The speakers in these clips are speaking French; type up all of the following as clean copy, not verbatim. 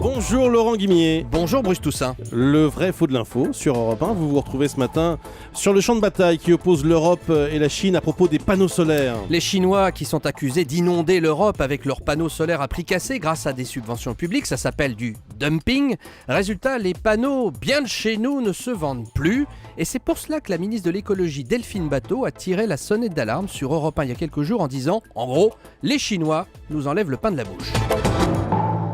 Bonjour Laurent Guimier. Bonjour Bruce Toussaint. Le vrai faux de l'info sur Europe 1. Vous vous retrouvez ce matin sur le champ de bataille qui oppose l'Europe et la Chine à propos des panneaux solaires. Les Chinois qui sont accusés d'inonder l'Europe avec leurs panneaux solaires à prix cassé grâce à des subventions publiques, ça s'appelle du dumping. Résultat, les panneaux bien de chez nous ne se vendent plus. Et c'est pour cela que la ministre de l'écologie Delphine Batho a tiré la sonnette d'alarme sur Europe 1 il y a quelques jours en disant, en gros, les Chinois nous enlèvent le pain de la bouche.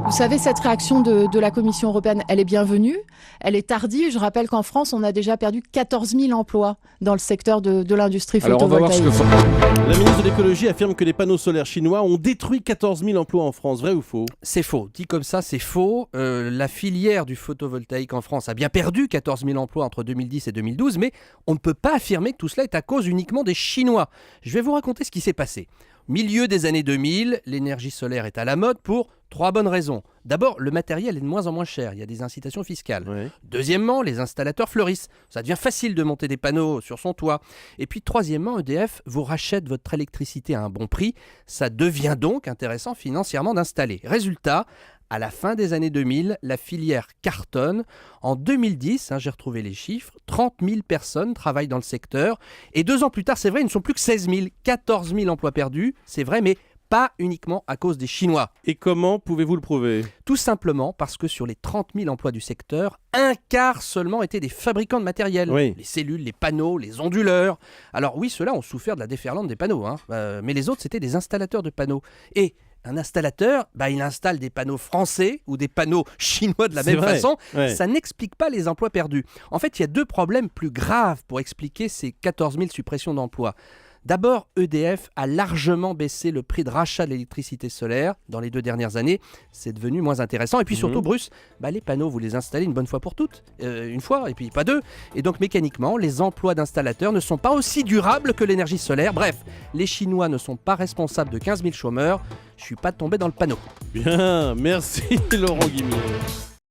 Vous savez, cette réaction de la Commission européenne, elle est bienvenue, elle est tardive. Je rappelle qu'en France, on a déjà perdu 14 000 emplois dans le secteur de l'industrie photovoltaïque. La ministre de l'écologie affirme que les panneaux solaires chinois ont détruit 14 000 emplois en France. Vrai ou faux ? C'est faux. Dit comme ça, c'est faux. La filière du photovoltaïque en France a bien perdu 14 000 emplois entre 2010 et 2012, mais on ne peut pas affirmer que tout cela est à cause uniquement des Chinois. Je vais vous raconter ce qui s'est passé. Milieu des années 2000, l'énergie solaire est à la mode pour 3 bonnes raisons. D'abord, le matériel est de moins en moins cher, il y a des incitations fiscales. Ouais. Deuxièmement, les installateurs fleurissent, ça devient facile de monter des panneaux sur son toit. Et puis troisièmement, EDF vous rachète votre électricité à un bon prix, ça devient donc intéressant financièrement d'installer. Résultat, à la fin des années 2000, la filière cartonne. En 2010, j'ai retrouvé les chiffres, 30 000 personnes travaillent dans le secteur. Et 2 ans plus tard, c'est vrai, ils ne sont plus que 16 000, 14 000 emplois perdus, c'est vrai, mais pas uniquement à cause des Chinois. Et comment pouvez-vous le prouver ? Tout simplement parce que sur les 30 000 emplois du secteur, un quart seulement étaient des fabricants de matériel. Oui. Les cellules, les panneaux, les onduleurs. Alors oui, ceux-là ont souffert de la déferlante des panneaux, mais les autres, c'était des installateurs de panneaux. Et un installateur, il installe des panneaux français ou des panneaux chinois de la même façon. Ouais. Ça n'explique pas les emplois perdus. En fait, il y a 2 problèmes plus graves pour expliquer ces 14 000 suppressions d'emplois. D'abord, EDF a largement baissé le prix de rachat de l'électricité solaire dans les 2 dernières années. C'est devenu moins intéressant. Et puis surtout, Bruce, les panneaux, vous les installez une bonne fois pour toutes. Une fois, et puis pas 2. Et donc mécaniquement, les emplois d'installateurs ne sont pas aussi durables que l'énergie solaire. Bref, les Chinois ne sont pas responsables de 15 000 chômeurs. Je suis pas tombé dans le panneau. Bien, merci Laurent Guimier.